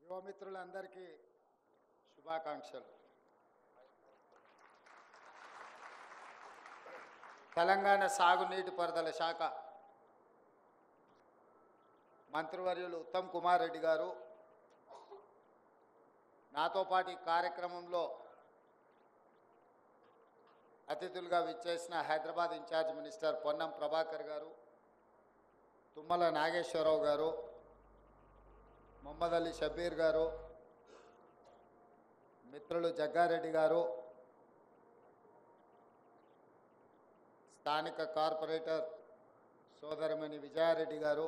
యువమిత్రులందరికీ శుభాకాంక్షలు. తెలంగాణ సాగునీటి పారుదల శాఖ మంత్రివర్యులు ఉత్తమ్ కుమార్ రెడ్డి గారు నాతో పాటు ఈ కార్యక్రమంలో అతిథులుగా విచ్చేసిన హైదరాబాద్ ఇన్ఛార్జ్ మినిస్టర్ పొన్నం ప్రభాకర్ గారు, తుమ్మల నాగేశ్వరరావు గారు, మొహమ్మద్ అలీ షబీర్ గారు, మిత్రులు జగ్గారెడ్డి గారు, స్థానిక కార్పొరేటర్ సోదరమణి విజయారెడ్డి గారు,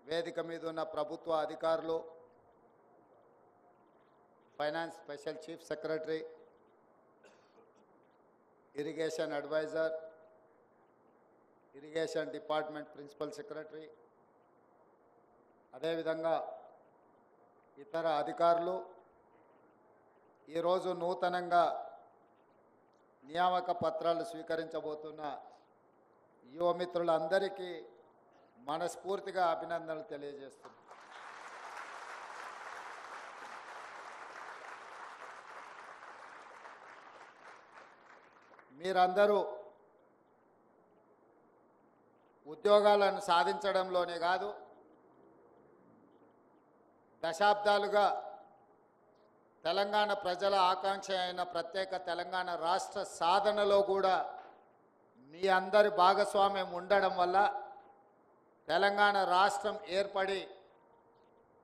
వేదిక మీద ఉన్న ప్రభుత్వ అధికారులు, finance special chief secretary, irrigation adviser, irrigation department principal secretary, అదేవిధంగా ఇతర అధికారులు, ఈరోజు నూతనంగా నియామక పత్రాలు స్వీకరించబోతున్న యువమిత్రులందరికీ మనస్ఫూర్తిగా అభినందనలు తెలియజేస్తున్నాను. మీరందరూ ఉద్యోగాలను సాధించడంలోనే కాదు, దశాబ్దాలుగా తెలంగాణ ప్రజల ఆకాంక్ష అయిన ప్రత్యేక తెలంగాణ రాష్ట్ర సాధనలో కూడా మీ అందరి భాగస్వామ్యం ఉండడం వల్ల తెలంగాణ రాష్ట్రం ఏర్పడి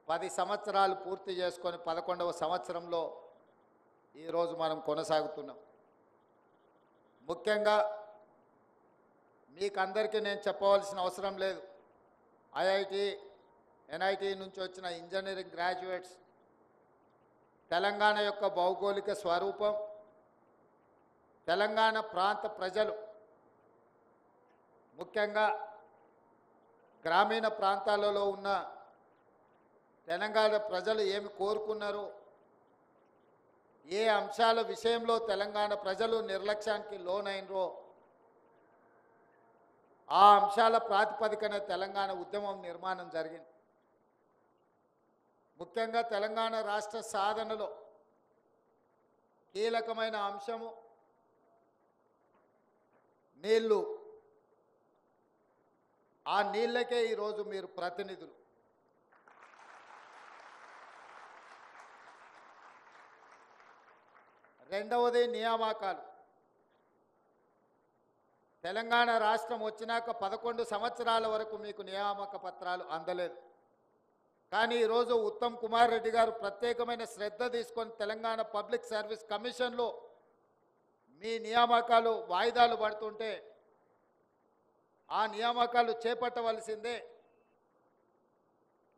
10 సంవత్సరాలు పూర్తి చేసుకొని 11వ సంవత్సరంలో ఈరోజు మనం కొనసాగుతున్నాం. ముఖ్యంగా మీకందరికీ నేను చెప్పవలసిన అవసరం లేదు. ఐఐటి, ఎన్ఐటి నుంచి వచ్చిన ఇంజనీరింగ్ గ్రాడ్యుయేట్స్ తెలంగాణ యొక్క భౌగోళిక స్వరూపం, తెలంగాణ ప్రాంత ప్రజలు, ముఖ్యంగా గ్రామీణ ప్రాంతాలలో ఉన్న తెలంగాణ ప్రజలు ఏమి కోరుకున్నారు, ఏ అంశాల విషయంలో తెలంగాణ ప్రజలు నిర్లక్ష్యానికి లోనైనరో ఆ అంశాల ప్రాతిపదికన తెలంగాణ ఉద్యమం నిర్మాణం జరిగింది. ముఖ్యంగా తెలంగాణ రాష్ట్ర సాధనలో కీలకమైన అంశము నీళ్లు. ఆ నీళ్ళకే ఈరోజు మీరు ప్రతినిధులు. రెండవది నియామకాలు. తెలంగాణ రాష్ట్రం వచ్చినాక 11 సంవత్సరాల వరకు మీకు నియామక పత్రాలు అందలేదు. కానీ ఈరోజు ఉత్తమ్ కుమార్ రెడ్డి గారు ప్రత్యేకమైన శ్రద్ధ తీసుకొని తెలంగాణ పబ్లిక్ సర్వీస్ కమిషన్లో మీ నియామకాలు వాయిదాలు పడుతుంటే ఆ నియామకాలు చేపట్టవలసిందే.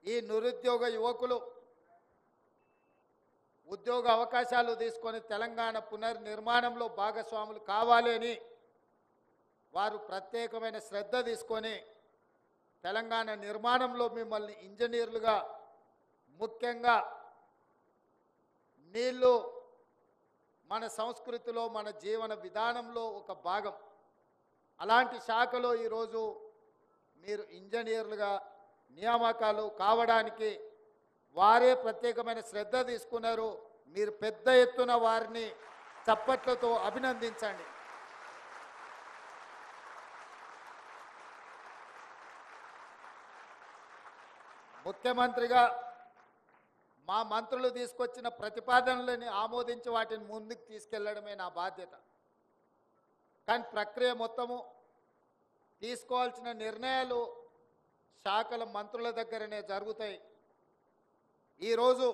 ఈ నిరుద్యోగ యువకులు ఉద్యోగ అవకాశాలు తీసుకొని తెలంగాణ పునర్నిర్మాణంలో భాగస్వాములు కావాలి అని వారు ప్రత్యేకమైన శ్రద్ధ తీసుకొని తెలంగాణ నిర్మాణంలో మిమ్మల్ని ఇంజనీర్లుగా, ముఖ్యంగా నీళ్ళు మన సంస్కృతిలో, మన జీవన విధానంలో ఒక భాగం. అలాంటి శాఖలో ఈరోజు మీరు ఇంజనీర్లుగా నియామకాలు కావడానికి వారే ప్రత్యేకమైన శ్రద్ధ తీసుకున్నారు. మీరు పెద్ద ఎత్తున వారిని చప్పట్లతో అభినందించండి. ముఖ్యమంత్రిగా మా మంత్రులు తీసుకొచ్చిన ప్రతిపాదనలని ఆమోదించి వాటిని ముందుకు తీసుకెళ్లడమే నా బాధ్యత. కానీ ప్రక్రియ మొత్తము తీసుకోవాల్సిన నిర్ణయాలు శాఖల మంత్రుల దగ్గరనే జరుగుతాయి. ఈరోజు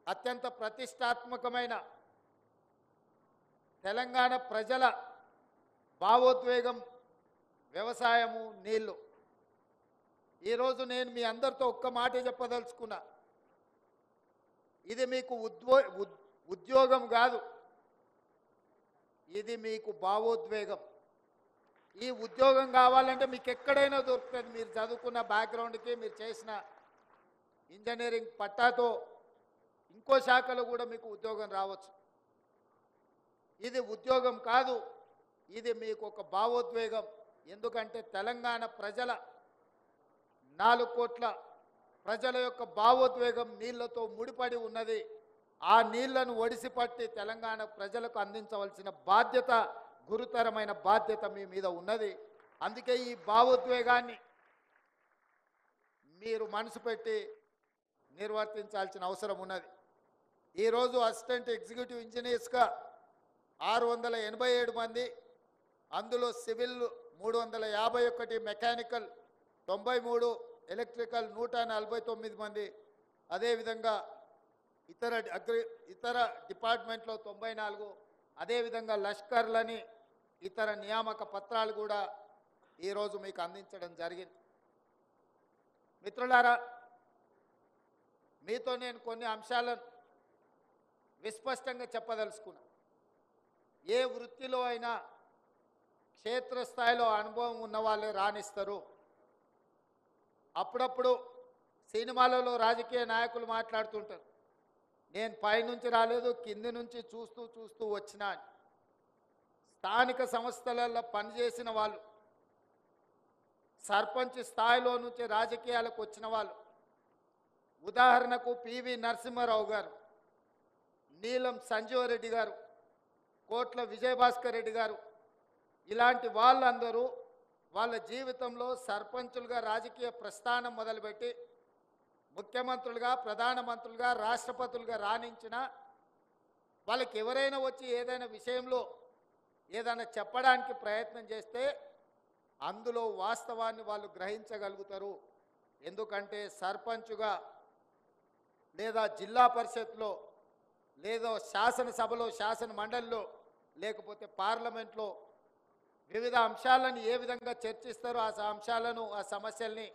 అత్యంత ప్రతిష్టాత్మకమైన తెలంగాణ ప్రజల భావోద్వేగం వ్యవసాయము, నీళ్లు. ఈరోజు నేను మీ అందరితో ఒక్క మాట చెప్పదలుచుకున్నా. ఇది మీకు ఉద్యోగం కాదు, ఇది మీకు భావోద్వేగం. ఈ ఉద్యోగం కావాలంటే మీకు ఎక్కడైనా దొరుకుతుంది. మీరు చదువుకున్న బ్యాక్గ్రౌండ్కి, మీరు చేసిన ఇంజనీరింగ్ పట్టాతో ఇంకో శాఖలో కూడా మీకు ఉద్యోగం రావచ్చు. ఇది ఉద్యోగం కాదు, ఇది మీకు ఒక భావోద్వేగం. ఎందుకంటే తెలంగాణ ప్రజల 4 కోట్ల ప్రజల యొక్క భావోద్వేగం నీళ్లతో ముడిపడి ఉన్నది. ఆ నీళ్లను ఒడిసిపట్టి తెలంగాణ ప్రజలకు అందించవలసిన బాధ్యత, గురుతరమైన బాధ్యత మీ మీద ఉన్నది. అందుకే ఈ భావోద్వేగాన్ని మీరు మనసు పెట్టి నిర్వర్తించాల్సిన అవసరం ఉన్నది. ఈరోజు అసిస్టెంట్ ఎగ్జిక్యూటివ్ ఇంజనీర్స్గా 687 మంది, అందులో సివిల్ 351, మెకానికల్ 93, ఎలక్ట్రికల్ 149 మంది, అదేవిధంగా ఇతర డిపార్ట్మెంట్లో 94, అదేవిధంగా లష్కర్లని ఇతర నియామక పత్రాలు కూడా ఈరోజు మీకు అందించడం జరిగింది. మిత్రులారా, మీతో నేను కొన్ని అంశాలను విస్పష్టంగా చెప్పదలుచుకున్నా. ఏ వృత్తిలో అయినా క్షేత్రస్థాయిలో అనుభవం ఉన్న వాళ్ళే రాణిస్తారు. అప్పుడప్పుడు సినిమాలలో రాజకీయ నాయకులు మాట్లాడుతుంటారు, నేను పైనుంచి రాలేదు, కింది నుంచి చూస్తూ చూస్తూ వచ్చినా. స్థానిక సంస్థలలో పనిచేసిన వాళ్ళు, సర్పంచ్ స్థాయిలో నుంచి రాజకీయాలకు వచ్చిన వాళ్ళు, ఉదాహరణకు పివి నరసింహారావు గారు, నీలం సంజీవరెడ్డి గారు, కోట్ల విజయభాస్కర్ రెడ్డి గారు, ఇలాంటి వాళ్ళందరూ వాళ్ళ జీవితంలో సర్పంచులుగా రాజకీయ ప్రస్థానం మొదలుపెట్టి ముఖ్యమంత్రులుగా, ప్రధానమంత్రులుగా, రాష్ట్రపతులుగా రాణించిన వాళ్ళకి ఎవరైనా వచ్చి ఏదైనా విషయంలో ఏదైనా చెప్పడానికి ప్రయత్నం చేస్తే అందులో వాస్తవాన్ని వాళ్ళు గ్రహించగలుగుతారు. ఎందుకంటే సర్పంచుగా లేదా జిల్లా పరిషత్లో లేదా శాసనసభలో, శాసన మండలిలో, లేకపోతే పార్లమెంట్లో వివిధ అంశాలను ఏ విధంగా చర్చిస్తారో, ఆ అంశాలను, ఆ సమస్యల్ని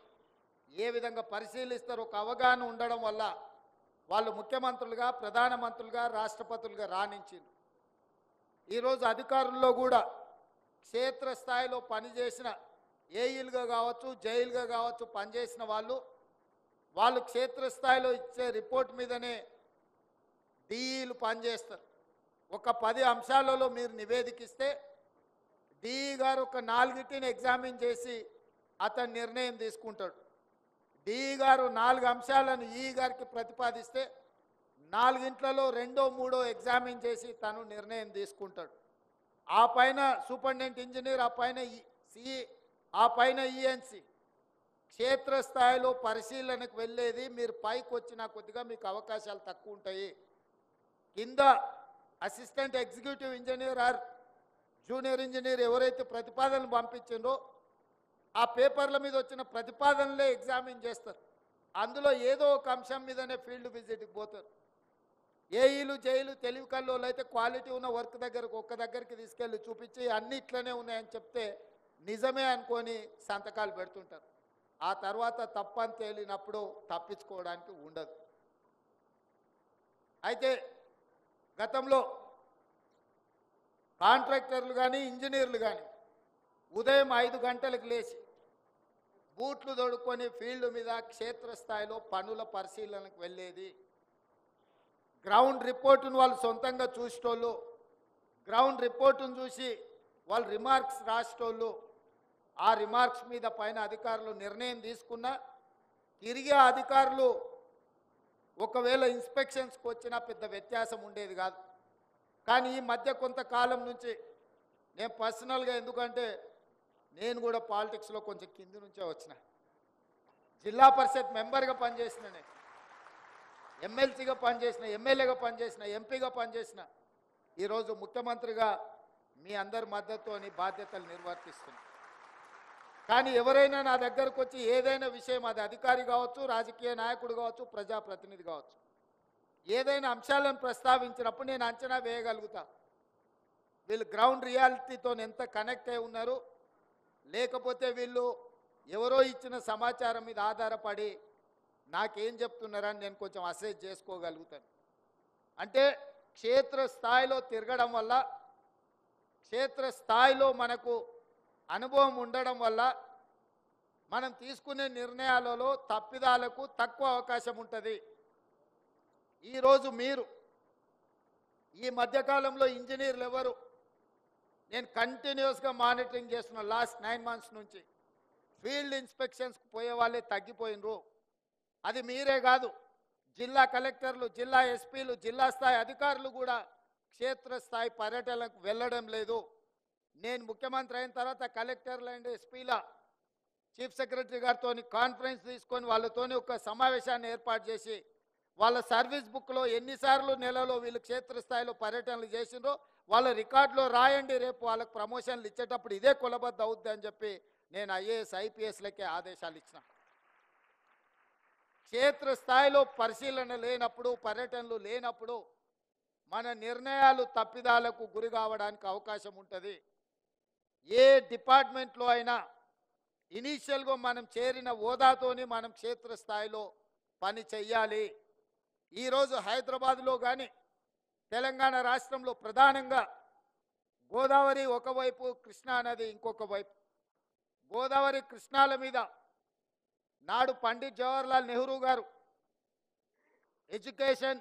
ఏ విధంగా పరిశీలిస్తారో ఒక అవగాహన ఉండడం వల్ల వాళ్ళు ముఖ్యమంత్రులుగా, ప్రధానమంత్రులుగా, రాష్ట్రపతులుగా రాణించింది. ఈరోజు అధికారుల్లో కూడా క్షేత్రస్థాయిలో పనిచేసిన ఏఈలుగా కావచ్చు, జైలుగా కావచ్చు పనిచేసిన వాళ్ళు క్షేత్రస్థాయిలో ఇచ్చే రిపోర్ట్ మీదనే డిఈలు పనిచేస్తారు. ఒక 10 అంశాలలో మీరు నివేదికిస్తే డిఈ గారు ఒక 4టిని ఎగ్జామిన్ చేసి అతను నిర్ణయం తీసుకుంటాడు. డిఈ గారు 4 అంశాలను ఈఈ గారికి ప్రతిపాదిస్తే 4ంట్లలో 2, 3 ఎగ్జామిన్ చేసి తను నిర్ణయం తీసుకుంటాడు. ఆ పైన సూపరింటెండెంట్ ఇంజనీర్, ఆ పైన సిఈ, ఆ పైన ఈఎన్సి క్షేత్రస్థాయిలో పరిశీలనకు వెళ్ళేది. మీరు పైకి వచ్చినా కొద్దిగా మీకు అవకాశాలు తక్కువ ఉంటాయి. కింద assistant executive engineer or junior engineer ఎవరైతే ప్రతిపాదనలు పంపించిందో ఆ పేపర్ల మీద వచ్చిన ప్రతిపాదనలే ఎగ్జామిన్ చేస్తారు. అందులో ఏదో ఒక అంశం మీదనే ఫీల్డ్ విజిట్కి పోతారు. ఏఈలు, జైలు తెలివి కల్లోలు అయితే క్వాలిటీ ఉన్న వర్క్ ఒక్క దగ్గరికి తీసుకెళ్ళి చూపించి అన్ని ఇట్లనే ఉన్నాయని చెప్తే నిజమే అనుకొని సంతకాలు పెడుతుంటారు. ఆ తర్వాత తప్పని తేలినప్పుడు తప్పించుకోవడానికి ఉండదు. అయితే గతంలో కాంట్రాక్టర్లు కానీ, ఇంజనీర్లు కానీ ఉదయం 5 గంటలకు లేచి బూట్లు తొడుక్కొని ఫీల్డ్ మీద క్షేత్రస్థాయిలో పనుల పరిశీలనకు వెళ్ళేది. గ్రౌండ్ రిపోర్టును వాళ్ళు సొంతంగా చూసేటోళ్ళు, గ్రౌండ్ రిపోర్టును చూసి వాళ్ళు రిమార్క్స్ రాసేటోళ్ళు. ఆ రిమార్క్స్ మీద పైన అధికారులు నిర్ణయం తీసుకున్నా తిరిగి ఆ అధికారులు ఒకవేళ ఇన్స్పెక్షన్స్కి వచ్చినా పెద్ద వ్యత్యాసం ఉండేది కాదు. కానీ ఈ మధ్య కొంతకాలం నుంచి నేను పర్సనల్గా, ఎందుకంటే నేను కూడా పాలిటిక్స్లో కొంచెం కింది నుంచే వచ్చిన, జిల్లా పరిషత్ మెంబర్గా పనిచేసిన, నేను ఎమ్మెల్సీగా పనిచేసిన, ఎమ్మెల్యేగా పనిచేసిన, ఎంపీగా పనిచేసిన, ఈరోజు ముఖ్యమంత్రిగా మీ అందరి మద్దతుతోని బాధ్యతలు నిర్వర్తిస్తున్నా. కానీ ఎవరైనా నా దగ్గరకు వచ్చి ఏదైనా విషయం, అది అధికారి కావచ్చు, రాజకీయ నాయకుడు కావచ్చు, ప్రజాప్రతినిధి కావచ్చు, ఏదైనా అంశాలను ప్రస్తావించినప్పుడు నేను అంచనా వేయగలుగుతా వీళ్ళు గ్రౌండ్ రియాలిటీతో ఎంత కనెక్ట్ అయి ఉన్నారు, లేకపోతే వీళ్ళు ఎవరో ఇచ్చిన సమాచారం మీద ఆధారపడి నాకేం చెప్తున్నారని నేను కొంచెం అసెస్ చేసుకోగలుగుతాను. అంటే క్షేత్రస్థాయిలో తిరగడం వల్ల, క్షేత్రస్థాయిలో మనకు అనుభవం ఉండడం వల్ల మనం తీసుకునే నిర్ణయాలలో తప్పిదాలకు తక్కువ అవకాశం ఉంటుంది. ఈరోజు మీరు ఈ మధ్యకాలంలో ఇంజనీర్లు ఎవరు, నేను కంటిన్యూస్గా మానిటరింగ్ చేస్తున్న లాస్ట్ 9 months నుంచి ఫీల్డ్ ఇన్స్పెక్షన్స్కి పోయే వాళ్ళే తగ్గిపోయినరు. అది మీరే కాదు, జిల్లా కలెక్టర్లు, జిల్లా ఎస్పీలు, జిల్లా స్థాయి అధికారులు కూడా క్షేత్రస్థాయి పర్యటనకు వెళ్ళడం లేదు. నేను ముఖ్యమంత్రి అయిన తర్వాత కలెక్టర్లు అండ్ ఎస్పీల చీఫ్ సెక్రటరీ గారితో కాన్ఫరెన్స్ తీసుకొని వాళ్ళతోని ఒక సమావేశాన్ని ఏర్పాటు చేసి వాళ్ళ సర్వీస్ బుక్లో ఎన్నిసార్లు నెలలో వీళ్ళు క్షేత్రస్థాయిలో పర్యటనలు చేసిండ్రో వాళ్ళ రికార్డులో రాయండి, రేపు వాళ్ళకి ప్రమోషన్లు ఇచ్చేటప్పుడు ఇదే కొలబద్ద అవుద్ది అని చెప్పి నేను ఐఏఎస్ ఐపీఎస్లకే ఆదేశాలు ఇచ్చిన. క్షేత్రస్థాయిలో పరిశీలన లేనప్పుడు, పర్యటనలు లేనప్పుడు మన నిర్ణయాలు తప్పిదాలకు గురి కావడానికి అవకాశం ఉంటుంది. ఏ డిపార్ట్మెంట్లో అయినా ఇనీషియల్గా మనం చేరిన హోదాతోని మనం క్షేత్రస్థాయిలో పని చెయ్యాలి. ఈరోజు హైదరాబాద్లో కానీ తెలంగాణ రాష్ట్రంలో ప్రధానంగా గోదావరి ఒకవైపు, కృష్ణా నది ఇంకొక వైపు. గోదావరి కృష్ణాల మీద నాడు పండిట్ జవహర్లాల్ నెహ్రూ గారు ఎడ్యుకేషన్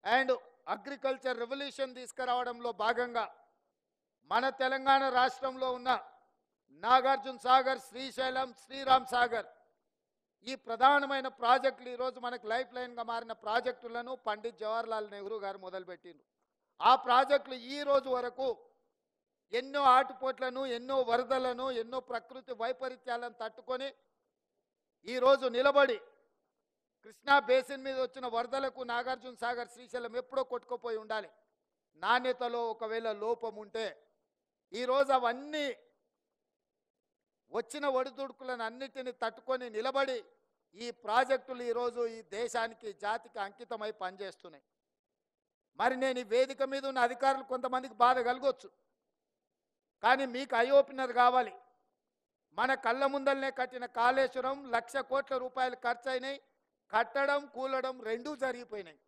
అండ్ అగ్రికల్చర్ రెవల్యూషన్ తీసుకురావడంలో భాగంగా మన తెలంగాణ రాష్ట్రంలో ఉన్న నాగార్జున సాగర్, శ్రీశైలం, శ్రీరామ్ సాగర్ ఈ ప్రధానమైన ప్రాజెక్టులు ఈరోజు మనకు లైఫ్ లైన్గా మారిన ప్రాజెక్టులను పండిట్ జవహర్లాల్ నెహ్రూ గారు మొదలుపెట్టిండ్రు. ఆ ప్రాజెక్టులు ఈ రోజు వరకు ఎన్నో ఆటుపోట్లను, ఎన్నో వరదలను, ఎన్నో ప్రకృతి వైపరీత్యాలను తట్టుకొని ఈరోజు నిలబడి కృష్ణా బేసిన్ మీద వచ్చిన వరదలకు నాగార్జున సాగర్, శ్రీశైలం ఎప్పుడో కొట్టుకుపోయి ఉండాలి. నాణ్యతలో ఒకవేళ లోపం ఉంటే ఈరోజు అవన్నీ వచ్చిన ఒడిదుడుకులను అన్నిటిని తట్టుకొని నిలబడి ఈ ప్రాజెక్టులు ఈరోజు ఈ దేశానికి, జాతికి అంకితమై పనిచేస్తున్నాయి. మరి నేను ఈ వేదిక మీద ఉన్న అధికారులు కొంతమందికి బాధ కలగొచ్చు, కానీ మీకు ఐ ఓపెనర్ కావాలి. మన కళ్ళ ముందలనే కట్టిన కాళేశ్వరం 1,00,000 కోట్ల రూపాయలు ఖర్చు అయినాయి. కట్టడం, కూలడం రెండూ జరిగిపోయినాయి.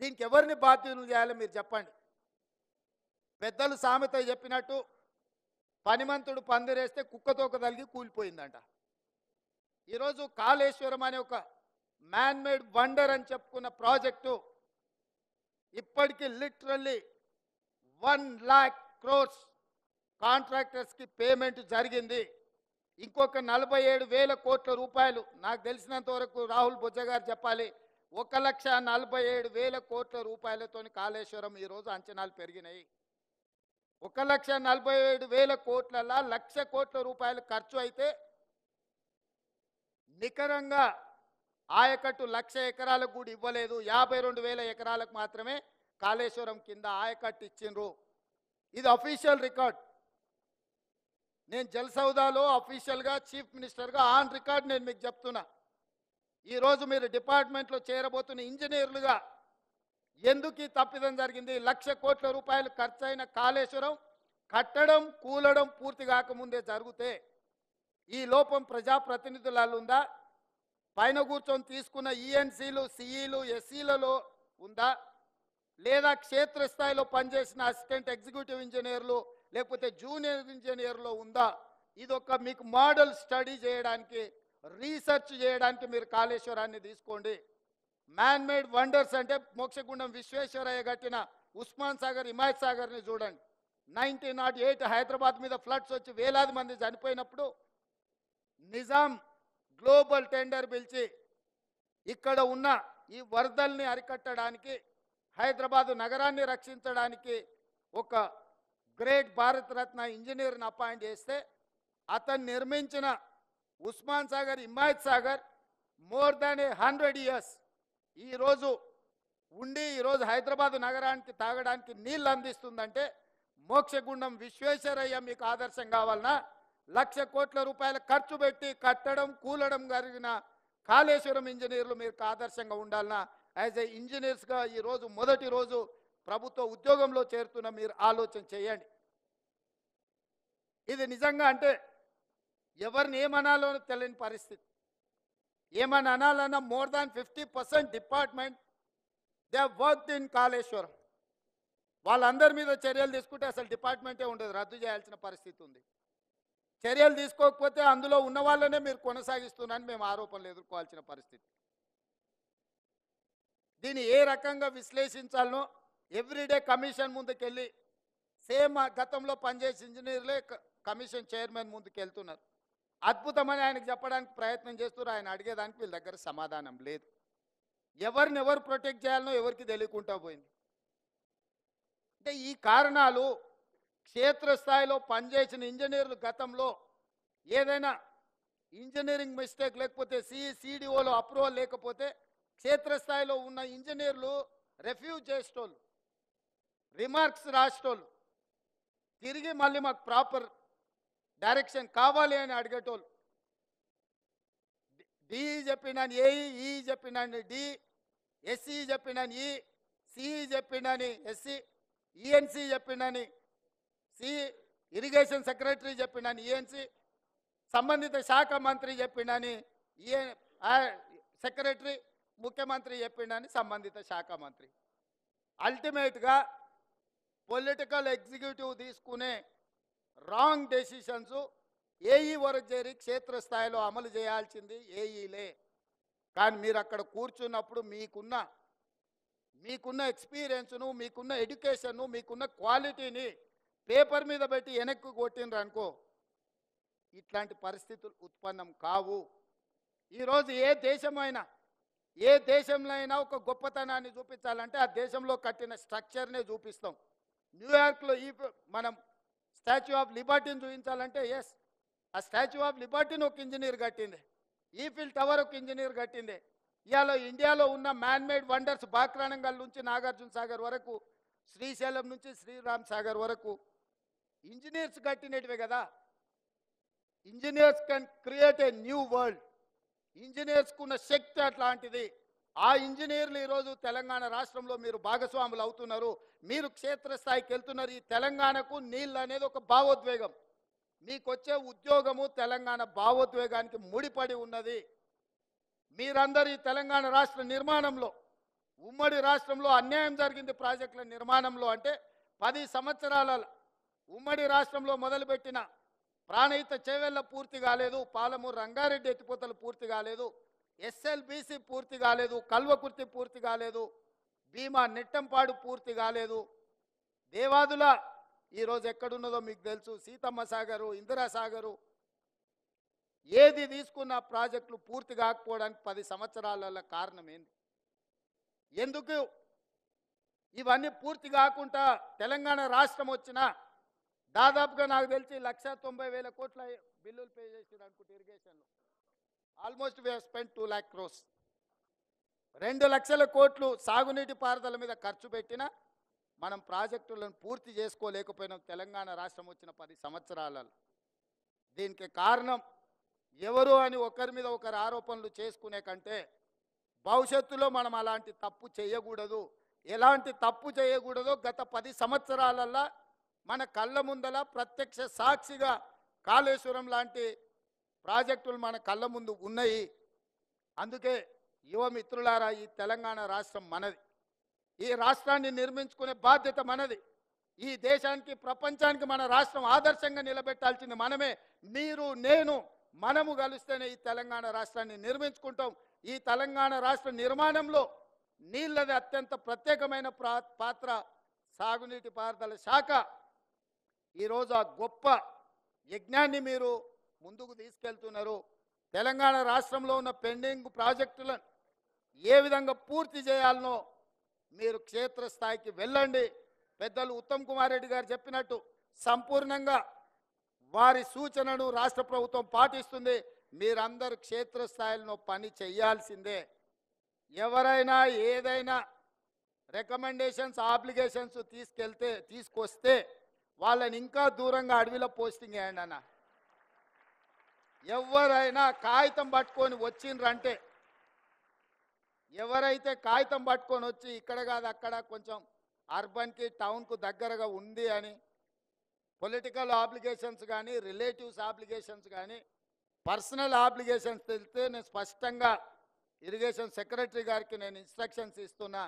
దీనికి ఎవరిని బాధ్యులు చేయాలో మీరు చెప్పండి. పెద్దలు సామెత చెప్పినట్టు పనిమంతుడు పందిరేస్తే కుక్కతోక తలిగి కూలిపోయిందంట. ఈరోజు కాళేశ్వరం అనే ఒక మ్యాన్మేడ్ వండర్ అని చెప్పుకున్న ప్రాజెక్టు ఇప్పటికీ లిటరల్లీ 1,00,000 crores కాంట్రాక్టర్స్కి పేమెంట్ జరిగింది. ఇంకొక 47,000 కోట్ల రూపాయలు నాకు తెలిసినంత వరకు రాహుల్ బొజ్జ గారు చెప్పాలి, 1,47,000 కోట్ల రూపాయలతో కాళేశ్వరం ఈరోజు అంచనాలు పెరిగినాయి. 1,47,000 కోట్లలో 1,00,000 కోట్ల రూపాయలు ఖర్చు అయితే నికరంగా ఆయకట్టు 1,00,000 ఎకరాలకు కూడా ఇవ్వలేదు. 52,000 ఎకరాలకు మాత్రమే కాళేశ్వరం కింద ఆయకట్టు ఇచ్చిండ్రు. ఇది అఫీషియల్ రికార్డ్. నేను జలసౌదాలో అఫీషియల్గా చీఫ్ మినిస్టర్గా ఆన్ రికార్డ్ నేను మీకు చెప్తున్నా. ఈరోజు మీరు డిపార్ట్మెంట్లో చేరబోతున్న ఇంజనీర్లుగా ఎందుకు ఈ తప్పిదం జరిగింది? 1,00,000 కోట్ల రూపాయలు ఖర్చు అయిన కాళేశ్వరం కట్టడం, కూలడం పూర్తి కాకముందే జరిగితే ఈ లోపం ప్రజాప్రతినిధులలో ఉందా? పైన కూర్చొని తీసుకున్న ఈఎన్సీలు, సిఈలు, ఎస్సీలలో ఉందా? లేదా క్షేత్రస్థాయిలో పనిచేసిన అసిస్టెంట్ ఎగ్జిక్యూటివ్ ఇంజనీర్లు లేకపోతే జూనియర్ ఇంజనీర్లో ఉందా? ఇదొక మీకు మోడల్ స్టడీ చేయడానికి, రీసెర్చ్ చేయడానికి మీరు కాళేశ్వరాన్ని తీసుకోండి. మ్యాన్మేడ్ వండర్స్ అంటే మోక్షగుండం విశ్వేశ్వరయ్య కట్టిన ఉస్మాన్ సాగర్, హిమాయత్ సాగర్ని చూడండి. 1908 హైదరాబాద్ మీద ఫ్లడ్స్ వచ్చి వేలాది మంది చనిపోయినప్పుడు నిజాం గ్లోబల్ టెండర్ పిలిచి ఇక్కడ ఉన్న ఈ వరదల్ని అరికట్టడానికి, హైదరాబాదు నగరాన్ని రక్షించడానికి ఒక గ్రేట్ భారత్ రత్న ఇంజనీర్ని అపాయింట్ చేస్తే అతను నిర్మించిన Osman Sagar, Himayat Sagar more than 100 years ఈరోజు ఉండి ఈరోజు హైదరాబాదు నగరానికి తాగడానికి నీళ్ళు అందిస్తుందంటే మోక్షగుండం విశ్వేశ్వరయ్య మీకు ఆదర్శం కావాలన్నా? 1,00,000 కోట్ల రూపాయల ఖర్చు పెట్టి కట్టడం, కూలడం జరిగిన కాళేశ్వరం ఇంజనీర్లు మీకు ఆదర్శంగా ఉండాలన్నా? యాజ్ ఏ ఇంజనీర్స్గా ఈరోజు మొదటి రోజు ప్రభుత్వ ఉద్యోగంలో చేరుతున్న మీరు ఆలోచన చేయండి. ఇది నిజంగా అంటే ఎవరిని ఏమనాలో తెలియని పరిస్థితి. ఏమని అనాలన్నా more than 50% department they worked in Kaleshwaram. వాళ్ళందరి మీద చర్యలు తీసుకుంటే అసలు డిపార్ట్మెంటే ఉండదు, రద్దు చేయాల్సిన పరిస్థితి ఉంది. చర్యలు తీసుకోకపోతే అందులో ఉన్న వాళ్ళనే మీరు కొనసాగిస్తున్నారని మేము ఆరోపణలు ఎదుర్కోవాల్సిన పరిస్థితి. దీన్ని ఏ రకంగా విశ్లేషించాలనో ఎవ్రీడే కమిషన్ ముందుకెళ్ళి సేమ్ గతంలో పనిచేసే ఇంజనీర్లే కమిషన్ చైర్మన్ ముందుకు వెళ్తున్నారు. అద్భుతమని ఆయనకు చెప్పడానికి ప్రయత్నం చేస్తున్నారు. ఆయన అడిగేదానికి వీళ్ళ దగ్గర సమాధానం లేదు. ఎవరిని ఎవరు ప్రొటెక్ట్ చేయాలనో ఎవరికి తెలియకుండా పోయింది. అంటే ఈ కారణాలు క్షేత్రస్థాయిలో పనిచేసిన ఇంజనీర్లు గతంలో ఏదైనా ఇంజనీరింగ్ మిస్టేక్ లేకపోతే సిడిఓలో అప్రూవల్ లేకపోతే క్షేత్రస్థాయిలో ఉన్న ఇంజనీర్లు రెఫ్యూజ్ చేసేటోళ్ళు, రిమార్క్స్ రాసేటోళ్ళు, తిరిగి మళ్ళీ మాకు ప్రాపర్ డైరెక్షన్ కావాలి అని అడిగేటోళ్ళు. డిఈ చెప్పినాను ఏఈ, ఈ చెప్పినాను డి, ఎస్ఈ చెప్పినాను ఈ, సిఈ చెప్పినాని ఎస్సి, ఈఎన్సి చెప్పినాని సి, ఇరిగేషన్ సెక్రటరీ చెప్పినాను ఈఎన్సి, సంబంధిత శాఖ మంత్రి చెప్పినాని ఈఎ సెక్రటరీ, ముఖ్యమంత్రి చెప్పిండని సంబంధిత శాఖ మంత్రి. అల్టిమేట్గా పొలిటికల్ ఎగ్జిక్యూటివ్ తీసుకునే రాంగ్ డెసిషన్స్ ఏఈ వరకు చేరి క్షేత్రస్థాయిలో అమలు చేయాల్సింది ఏఈలే. కానీ మీరు అక్కడ కూర్చున్నప్పుడు మీకున్న ఎక్స్పీరియన్స్ను, మీకున్న ఎడ్యుకేషన్ను, మీకున్న క్వాలిటీని పేపర్ మీద పెట్టి వెనక్కి కొట్టినరు అనుకో, ఇట్లాంటి పరిస్థితులు ఉత్పన్నం కావు. ఈరోజు ఏ దేశంలో అయినా ఒక గొప్పతనాన్ని చూపించాలంటే ఆ దేశంలో కట్టిన స్ట్రక్చర్నే చూపిస్తాం. న్యూయార్క్లో మనం స్టాచ్యూ ఆఫ్ లిబర్టీని చూపించాలంటే ఎస్, ఆ స్టాచ్యూ ఆఫ్ లిబర్టీని ఒక ఇంజనీర్ కట్టింది, ఈఫిల్ టవర్ ఒక ఇంజనీర్ కట్టింది. ఇవాళ ఇండియాలో ఉన్న మ్యాన్మేడ్ వండర్స్ బాక్రానంగల్ నుంచి నాగార్జున సాగర్ వరకు, శ్రీశైలం నుంచి శ్రీరామ్ సాగర్ వరకు ఇంజనీర్స్ కట్టినటివే కదా. Engineers can create a new world. ఇంజనీర్స్కున్న శక్తి అట్లాంటిది. ఆ ఇంజనీర్లు ఈరోజు తెలంగాణ రాష్ట్రంలో మీరు భాగస్వాములు అవుతున్నారు, మీరు క్షేత్రస్థాయికి వెళ్తున్నారు. ఈ తెలంగాణకు నీళ్ళు అనేది ఒక భావోద్వేగం. మీకు వచ్చే ఉద్యోగము తెలంగాణ భావోద్వేగానికి ముడిపడి ఉన్నది. మీరందరూ ఈ తెలంగాణ రాష్ట్ర నిర్మాణంలో, ఉమ్మడి రాష్ట్రంలో అన్యాయం జరిగింది ప్రాజెక్టుల నిర్మాణంలో. అంటే 10 సంవత్సరాల ఉమ్మడి రాష్ట్రంలో మొదలుపెట్టిన ప్రాణహిత చేవెళ్ళ పూర్తి కాలేదు, పాలమూరు రంగారెడ్డి ఎత్తిపోతలు పూర్తి కాలేదు, ఎస్ఎల్బీసీ పూర్తి కాలేదు, కల్వకుర్తి పూర్తి కాలేదు, భీమా నెట్టంపాడు పూర్తి కాలేదు. దేవాదుల ఈరోజు ఎక్కడున్నదో మీకు తెలుసు, సీతమ్మ సాగరు, ఇందిరా సాగరు, ఏది తీసుకున్న ప్రాజెక్టులు పూర్తి కాకపోవడానికి 10 సంవత్సరాల కారణం ఏంది? ఎందుకు ఇవన్నీ పూర్తి కాకుండా తెలంగాణ రాష్ట్రం వచ్చినా దాదాపుగా నాకు తెలిసి 1,90,000 కోట్ల బిల్లులు పే చేసారు అనుకుంటే ఇరిగేషన్లో. Almost we have spent 2 lakh crores. 2 లక్షల కోట్లు సాగునీటి పారుదల మీద ఖర్చు పెట్టినా మనం ప్రాజెక్టులను పూర్తి చేసుకోలేకపోయినాం తెలంగాణ రాష్ట్రం వచ్చిన 10 సంవత్సరాలలో. దీనికి కారణం ఎవరు అని ఒకరి మీద ఒకరు ఆరోపణలు చేసుకునే కంటే భవిష్యత్తులో మనం అలాంటి తప్పు చేయకూడదు. ఎలాంటి తప్పు చేయకూడదో గత 10 సంవత్సరాలలో మన కళ్ళ ముందల ప్రత్యక్ష సాక్షిగా కాళేశ్వరం లాంటి ప్రాజెక్టులు మన కళ్ళ ముందు ఉన్నాయి. అందుకే యువ మిత్రులారా, ఈ తెలంగాణ రాష్ట్రం మనది. ఈ రాష్ట్రాన్ని నిర్మించుకునే బాధ్యత మనది. ఈ దేశానికి, ప్రపంచానికి మన రాష్ట్రం ఆదర్శంగా నిలబెట్టాల్సింది మనమే. మీరు, నేను, మనము కలిస్తేనే ఈ తెలంగాణ రాష్ట్రాన్ని నిర్మించుకుంటాం. ఈ తెలంగాణ రాష్ట్ర నిర్మాణంలో నీళ్ళది అత్యంత ప్రత్యేకమైన పాత్ర. సాగునీటి పారుదల శాఖ ఈరోజు ఆ గొప్ప యజ్ఞాన్ని మీరు ముందుకు తీసుకెళ్తున్నారు. తెలంగాణ రాష్ట్రంలో ఉన్న పెండింగ్ ప్రాజెక్టులను ఏ విధంగా పూర్తి చేయాలనో మీరు క్షేత్రస్థాయికి వెళ్ళండి. పెద్దలు ఉత్తమ్ కుమార్ రెడ్డి గారు చెప్పినట్టు సంపూర్ణంగా వారి సూచనను రాష్ట్ర ప్రభుత్వం పాటిస్తుంది. మీరందరూ క్షేత్రస్థాయిలో పని చేయాల్సిందే. ఎవరైనా ఏదైనా రికమెండేషన్స్, ఆబ్లిగేషన్స్ తీసుకొస్తే వాళ్ళని ఇంకా దూరంగా అడవిలో పోస్టింగ్ వేయండి అన్న. ఎవరైనా కాగితం పట్టుకొని వచ్చిండ్రంటే, ఎవరైతే కాగితం పట్టుకొని వచ్చి ఇక్కడ కాదు అక్కడ కొంచెం అర్బన్కి, టౌన్కు దగ్గరగా ఉంది అని పొలిటికల్ ఆబ్లిగేషన్స్ కానీ, రిలేటివ్స్ ఆబ్లిగేషన్స్ కానీ, పర్సనల్ ఆబ్లిగేషన్స్ తెలిస్తే నేను స్పష్టంగా ఇరిగేషన్ సెక్రటరీ గారికి నేను ఇన్స్ట్రక్షన్స్ ఇస్తున్నా.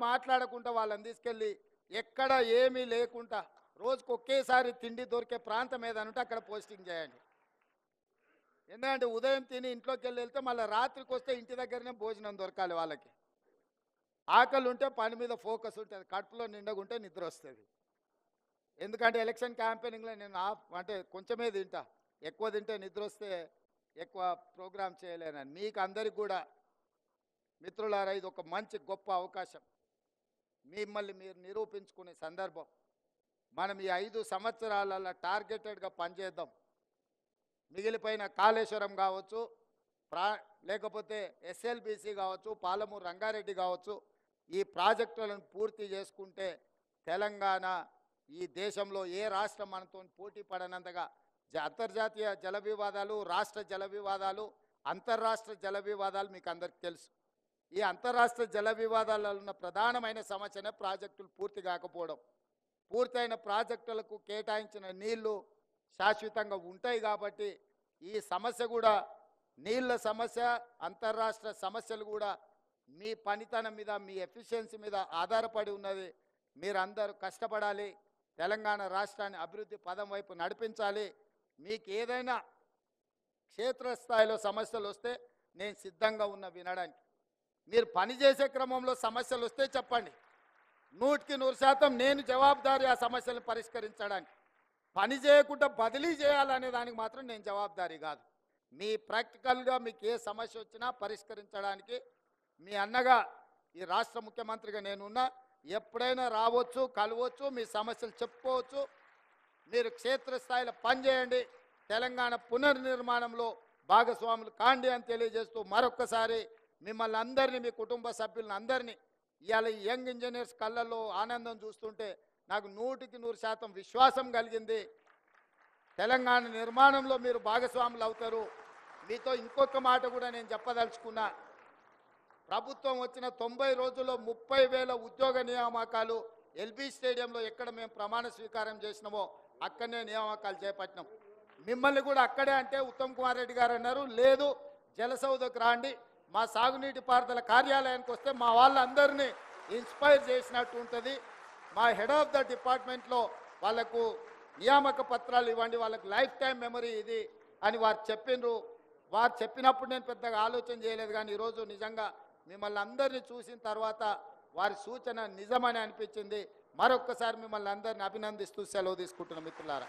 మాట్లాడకుండా వాళ్ళని తీసుకెళ్ళి ఎక్కడ ఏమీ లేకుండా రోజుకు ఒకేసారి తిండి దొరికే ప్రాంతం ఏదనుంటే అక్కడ పోస్టింగ్ చేయండి. ఎందుకంటే ఉదయం తిని ఇంట్లోకి వెళ్తే మళ్ళీ రాత్రికి వస్తే ఇంటి దగ్గరనే భోజనం దొరకాలి వాళ్ళకి. ఆకలి ఉంటే పని మీద ఫోకస్ ఉంటుంది, కడుపులో నిండగుంటే నిద్ర వస్తుంది. ఎందుకంటే ఎలక్షన్ క్యాంపెయినింగ్లో నేను కొంచెమే తింటా, ఎక్కువ తింటే నిద్ర వస్తే ఎక్కువ ప్రోగ్రామ్ చేయలేనని. మీకు అందరికి కూడా మిత్రులారా, ఇది ఒక మంచి గొప్ప అవకాశం. మిమ్మల్ని మీరు నిరూపించుకునే సందర్భం. మనం ఈ 5 సంవత్సరాలలో టార్గెటెడ్గా పనిచేద్దాం. మిగిలిపోయిన కాళేశ్వరం కావచ్చు, లేకపోతే ఎస్ఎల్బీసీ కావచ్చు, పాలమూరు రంగారెడ్డి కావచ్చు, ఈ ప్రాజెక్టులను పూర్తి చేసుకుంటే తెలంగాణ ఈ దేశంలో ఏ రాష్ట్రం మనతో పోటీ పడనంతగా అంతర్జాతీయ జల వివాదాలు, రాష్ట్ర జల వివాదాలు, అంతర్రాష్ట్ర జల వివాదాలు మీకు అందరికీ తెలుసు. ఈ అంతర్రాష్ట్ర జల వివాదాలలో ఉన్న ప్రధానమైన సమస్యనే ప్రాజెక్టులు పూర్తి కాకపోవడం. పూర్తయిన ప్రాజెక్టులకు కేటాయించిన నీళ్లు శాశ్వతంగా ఉంటాయి కాబట్టి ఈ సమస్య కూడా, నీళ్ళ సమస్య, అంతర్రాష్ట్ర సమస్యలు కూడా మీ పనితనం మీద, మీ ఎఫిషియన్సీ మీద ఆధారపడి ఉన్నది. మీరందరూ కష్టపడాలి, తెలంగాణ రాష్ట్రాన్ని అభివృద్ధి పదం వైపు నడిపించాలి. మీకు ఏదైనా క్షేత్రస్థాయిలో సమస్యలు వస్తే నేను సిద్ధంగా ఉన్న వినడానికి. మీరు పనిచేసే క్రమంలో సమస్యలు వస్తే చెప్పండి, 100కి 100% నేను జవాబుదారీ ఆ సమస్యలను పరిష్కరించడానికి. పని చేయకుండా బదిలీ చేయాలనే దానికి మాత్రం నేను జవాబుదారీ కాదు. మీ ప్రాక్టికల్గా మీకు ఏ సమస్య వచ్చినా పరిష్కరించడానికి మీ అన్నగా, ఈ రాష్ట్ర ముఖ్యమంత్రిగా నేనున్నా. ఎప్పుడైనా రావచ్చు, కలవచ్చు, మీ సమస్యలు చెప్పుకోవచ్చు. మీరు క్షేత్రస్థాయిలో పనిచేయండి, తెలంగాణ పునర్నిర్మాణంలో భాగస్వాములు కాండి అని తెలియజేస్తూ మరొక్కసారి మిమ్మల్ని అందరినీ, మీ కుటుంబ సభ్యులను అందరినీ, ఇవాళ ఈ యంగ్ ఇంజనీర్స్ కళ్ళల్లో ఆనందం చూస్తుంటే నాకు 100కి 100% విశ్వాసం కలిగింది. తెలంగాణ నిర్మాణంలో మీరు భాగస్వాములు అవుతారు. మీతో ఇంకొక మాట కూడా నేను చెప్పదలుచుకున్నా. ప్రభుత్వం వచ్చిన 90 రోజుల్లో 30,000 ఉద్యోగ నియామకాలు ఎల్బీ స్టేడియంలో ఎక్కడ మేము ప్రమాణ స్వీకారం చేసినామో అక్కడనే నియామకాలు చేపట్టినాం. మిమ్మల్ని కూడా అక్కడే అంటే ఉత్తమ్ కుమార్ రెడ్డి గారు అన్నారు, లేదు జలసౌధకు రాండి, మా సాగునీటి పారుదల కార్యాలయానికి వస్తే మా వాళ్ళందరినీ ఇన్స్పైర్ చేసినట్టు ఉంటుంది. మా హెడ్ ఆఫ్ ద డిపార్ట్మెంట్లో వాళ్ళకు నియామక పత్రాలు ఇవ్వండి, వాళ్ళకు లైఫ్ టైం మెమరీ ఇది అని వారు చెప్పిండ్రు. వారు చెప్పినప్పుడు నేను పెద్దగా ఆలోచన చేయలేదు, కానీ ఈరోజు నిజంగా మిమ్మల్ని అందరినీ చూసిన తర్వాత వారి సూచన నిజమని అనిపించింది. మరొక్కసారి మిమ్మల్ని అందరినీ అభినందిస్తూ సెలవు తీసుకుంటున్న మిత్రులారా.